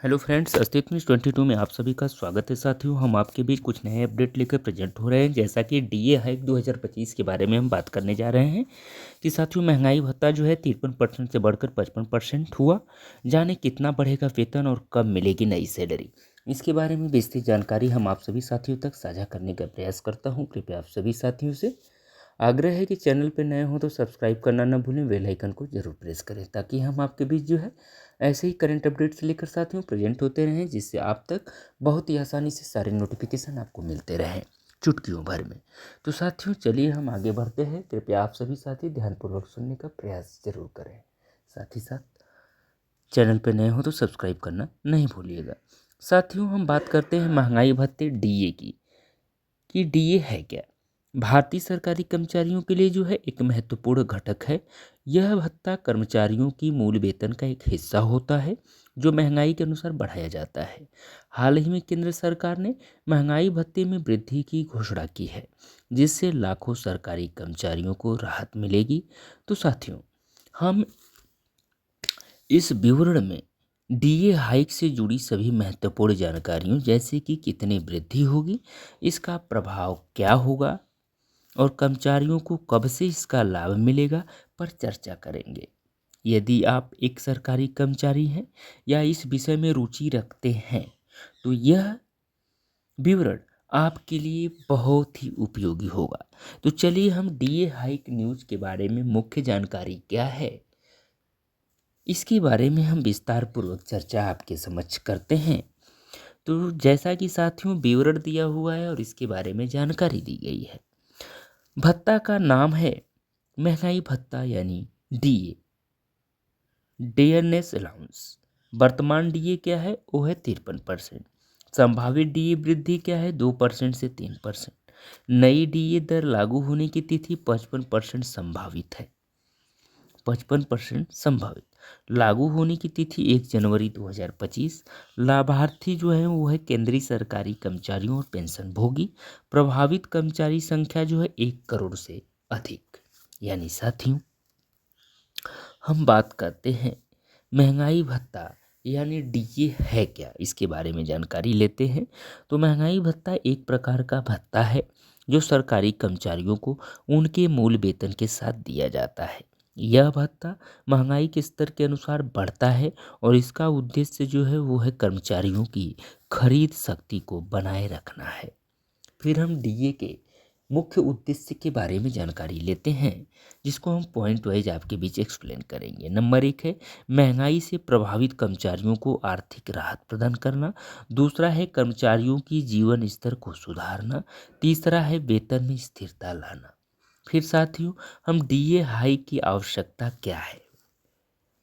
Hello friends, अस्तित्व news 22 में आप सभी का स्वागत है। साथियों, हम आपके बीच कुछ नए अपडेट लेकर प्रेजेंट हो रहे हैं। जैसा कि डीए हाइक 2025 के बारे में हम बात करने जा रहे हैं कि साथियों, महंगाई भत्ता जो है 53% से बढ़कर 55% हुआ। जाने कितना बढ़ेगा वेतन और कब मिलेगी नई सैलरी, इसके बारे में विस्तृत जानकारी हम आप सभी साथियों तक साझा करने का प्रयास करता हूँ। कृपया आप सभी साथियों से आग्रह है कि चैनल पर नए हो तो सब्सक्राइब करना न भूलें, बेल आइकन को जरूर प्रेस करें ताकि हम आपके बीच जो है ऐसे ही करंट अपडेट्स लेकर साथियों प्रेजेंट होते रहें, जिससे आप तक बहुत ही आसानी से सारे नोटिफिकेशन आपको मिलते रहें चुटकियों भर में। तो साथियों, चलिए हम आगे बढ़ते हैं। कृपया आप सभी साथी ध्यानपूर्वक सुनने का प्रयास जरूर करें। साथ ही साथ चैनल पर नए हो तो सब्सक्राइब करना नहीं भूलिएगा। साथियों, हम बात करते हैं महंगाई भत्ते डीए की कि डीए है क्या। भारतीय सरकारी कर्मचारियों के लिए जो है एक महत्वपूर्ण घटक है। यह भत्ता कर्मचारियों की मूल वेतन का एक हिस्सा होता है जो महंगाई के अनुसार बढ़ाया जाता है। हाल ही में केंद्र सरकार ने महंगाई भत्ते में वृद्धि की घोषणा की है, जिससे लाखों सरकारी कर्मचारियों को राहत मिलेगी। तो साथियों, हम इस विवरण में डीए हाइक से जुड़ी सभी महत्वपूर्ण जानकारियों जैसे कि कितनी वृद्धि होगी, इसका प्रभाव क्या होगा और कर्मचारियों को कब से इसका लाभ मिलेगा पर चर्चा करेंगे। यदि आप एक सरकारी कर्मचारी हैं या इस विषय में रुचि रखते हैं तो यह विवरण आपके लिए बहुत ही उपयोगी होगा। तो चलिए हम डीए हाइक न्यूज़ के बारे में मुख्य जानकारी क्या है, इसके बारे में हम विस्तार पूर्वक चर्चा आपके समक्ष करते हैं। तो जैसा कि साथियों विवरण दिया हुआ है और इसके बारे में जानकारी दी गई है। भत्ता का नाम है महंगाई भत्ता यानी डीए, डेयरनेस अलाउंस। वर्तमान डीए क्या है, वो है 53%। संभावित डीए वृद्धि क्या है, 2% से 3%। नई डीए दर लागू होने की तिथि 55% संभावित है। 55% संभावित लागू होने की तिथि 1 जनवरी 2025। लाभार्थी जो है वो है केंद्रीय सरकारी कर्मचारियों और पेंशन भोगी। प्रभावित कर्मचारी संख्या जो है 1 करोड़ से अधिक। यानी साथियों, हम बात करते हैं महंगाई भत्ता यानी डीए है क्या, इसके बारे में जानकारी लेते हैं। तो महंगाई भत्ता एक प्रकार का भत्ता है जो सरकारी कर्मचारियों को उनके मूल वेतन के साथ दिया जाता है। यह भत्ता महंगाई के स्तर के अनुसार बढ़ता है और इसका उद्देश्य जो है वो है कर्मचारियों की खरीद शक्ति को बनाए रखना है। फिर हम डीए के मुख्य उद्देश्य के बारे में जानकारी लेते हैं, जिसको हम पॉइंट वाइज आपके बीच एक्सप्लेन करेंगे। नंबर 1 है महंगाई से प्रभावित कर्मचारियों को आर्थिक राहत प्रदान करना। दूसरा है कर्मचारियों की जीवन स्तर को सुधारना। तीसरा है वेतन में स्थिरता लाना। फिर साथियों, हम डीए हाइक की आवश्यकता क्या है,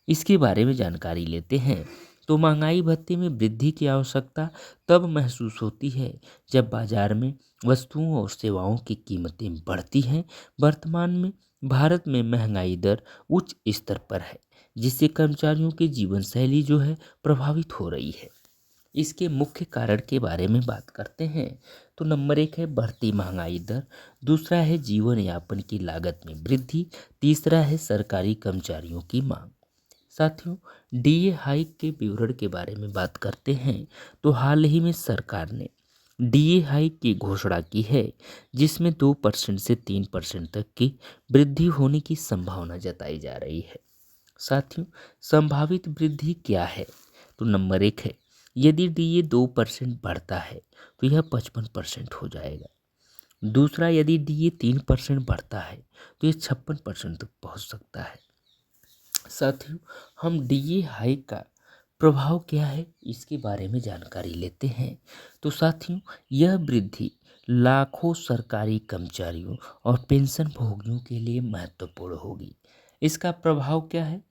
इसके बारे में जानकारी लेते हैं। तो महंगाई भत्ते में वृद्धि की आवश्यकता तब महसूस होती है जब बाजार में वस्तुओं और सेवाओं की कीमतें बढ़ती हैं। वर्तमान में भारत में महंगाई दर उच्च स्तर पर है, जिससे कर्मचारियों की जीवन शैली जो है प्रभावित हो रही है। इसके मुख्य कारण के बारे में बात करते हैं। तो नंबर 1 है बढ़ती महंगाई दर। दूसरा है जीवन यापन की लागत में वृद्धि। तीसरा है सरकारी कर्मचारियों की मांग। साथियों, डीए हाइक के विवरण के बारे में बात करते हैं। तो हाल ही में सरकार ने डीए हाइक की घोषणा की है, जिसमें 2% से 3% तक की वृद्धि होने की संभावना जताई जा रही है। साथियों, संभावित वृद्धि क्या है। तो नंबर 1 है यदि डीए 2% बढ़ता है तो यह 55% हो जाएगा। दूसरा, यदि डीए 3% बढ़ता है तो यह 56% तक पहुंच सकता है। साथियों, हम डीए हाइक का प्रभाव क्या है, इसके बारे में जानकारी लेते हैं। तो साथियों, यह वृद्धि लाखों सरकारी कर्मचारियों और पेंशन भोगियों के लिए महत्वपूर्ण होगी। इसका प्रभाव क्या है,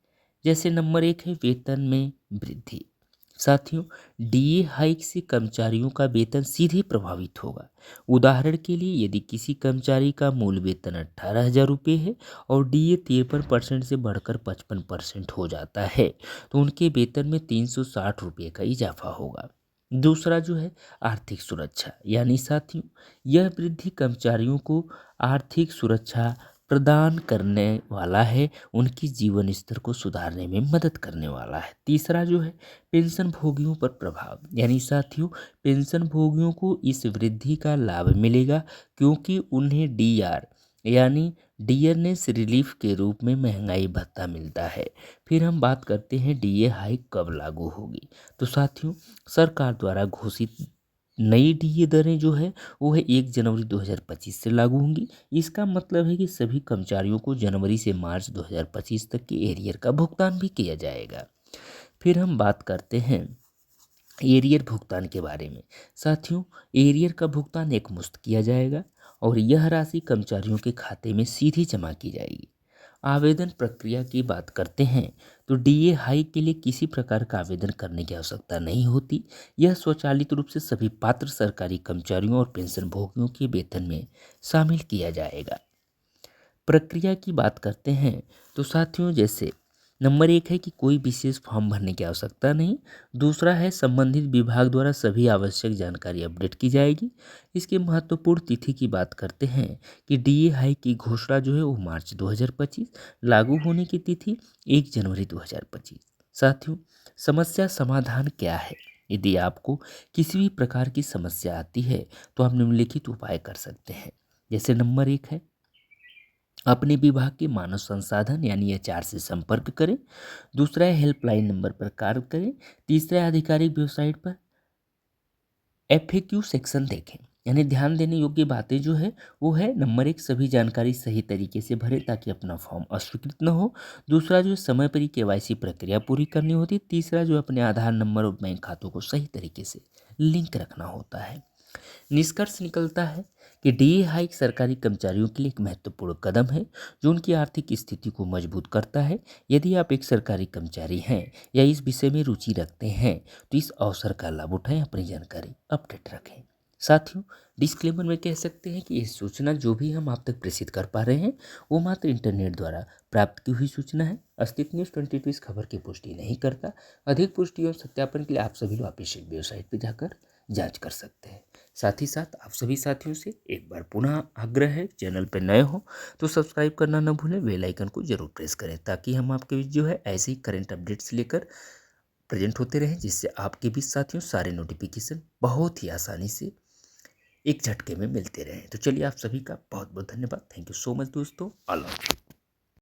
जैसे नंबर 1 है वेतन में वृद्धि। साथियों, डीए हाइक से कर्मचारियों का वेतन सीधे प्रभावित होगा। उदाहरण के लिए, यदि किसी कर्मचारी का मूल वेतन 18,000 रुपये है और डीए 53% से बढ़कर 55% हो जाता है तो उनके वेतन में 360 रुपये का इजाफा होगा। दूसरा जो है आर्थिक सुरक्षा, यानी साथियों, यह वृद्धि कर्मचारियों को आर्थिक सुरक्षा प्रदान करने वाला है, उनकी जीवन स्तर को सुधारने में मदद करने वाला है। तीसरा जो है पेंशन भोगियों पर प्रभाव, यानी साथियों पेंशन भोगियों को इस वृद्धि का लाभ मिलेगा क्योंकि उन्हें डीआर यानी डियरनेस रिलीफ के रूप में महंगाई भत्ता मिलता है। फिर हम बात करते हैं डीए हाइक कब लागू होगी। तो साथियों सरकार द्वारा घोषित नई डीए दरें जो है वो है 1 जनवरी 2025 से लागू होंगी। इसका मतलब है कि सभी कर्मचारियों को जनवरी से मार्च 2025 तक के एरियर का भुगतान भी किया जाएगा। फिर हम बात करते हैं एरियर भुगतान के बारे में। साथियों एरियर का भुगतान एकमुश्त किया जाएगा और यह राशि कर्मचारियों के खाते में सीधी जमा की जाएगी। आवेदन प्रक्रिया की बात करते हैं तो डीए हाइक के लिए किसी प्रकार का आवेदन करने की आवश्यकता नहीं होती। यह स्वचालित रूप से सभी पात्र सरकारी कर्मचारियों और पेंशन भोगियों के वेतन में शामिल किया जाएगा। प्रक्रिया की बात करते हैं तो साथियों जैसे नंबर 1 है कि कोई विशेष फॉर्म भरने की आवश्यकता नहीं। दूसरा है संबंधित विभाग द्वारा सभी आवश्यक जानकारी अपडेट की जाएगी। इसके महत्वपूर्ण तिथि की बात करते हैं कि डीए हाइक की घोषणा जो है वो मार्च 2025, लागू होने की तिथि 1 जनवरी 2025। साथियों समस्या समाधान क्या है। यदि आपको किसी भी प्रकार की समस्या आती है तो आप निम्नलिखित उपाय कर सकते हैं। जैसे नंबर 1 है अपने विभाग के मानव संसाधन यानी एचआर से संपर्क करें। दूसरा है हेल्पलाइन नंबर पर कार्य करें। तीसरा है आधिकारिक वेबसाइट पर एफएक्यू सेक्शन देखें। यानी ध्यान देने योग्य बातें जो है वो है नंबर 1 सभी जानकारी सही तरीके से भरें ताकि अपना फॉर्म अस्वीकृत न हो। दूसरा जो है समय पर ही केवाईसी प्रक्रिया पूरी करनी होती है। तीसरा जो है अपने आधार नंबर और बैंक खातों को सही तरीके से लिंक रखना होता है। निष्कर्ष निकलता है कि डीए हाइक सरकारी कर्मचारियों के लिए एक महत्वपूर्ण कदम है जो उनकी आर्थिक स्थिति को मजबूत करता है। यदि आप एक सरकारी कर्मचारी हैं या इस विषय में रुचि रखते हैं तो इस अवसर का लाभ उठाएं, अपनी जानकारी अपडेट रखें। साथियों डिस्क्लेमर में कह सकते हैं कि ये सूचना जो भी हम आप तक प्रेषित कर पा रहे हैं वो मात्र इंटरनेट द्वारा प्राप्त की हुई सूचना है। अस्तित्व न्यूज़ 22 इस खबर की पुष्टि नहीं करता। अधिक पुष्टि और सत्यापन के लिए आप सभी लोग ऑफिशियल वेबसाइट पर जाकर जांच कर सकते हैं। साथ ही साथ आप सभी साथियों से एक बार पुनः आग्रह है, चैनल पर नए हो तो सब्सक्राइब करना न भूलें, बेल आइकन को जरूर प्रेस करें ताकि हम आपके बीच जो है ऐसे ही करंट अपडेट्स लेकर प्रेजेंट होते रहें, जिससे आपके बीच साथियों सारे नोटिफिकेशन बहुत ही आसानी से एक झटके में मिलते रहें। तो चलिए आप सभी का बहुत बहुत धन्यवाद। थैंक यू सो मच दोस्तों। All of you.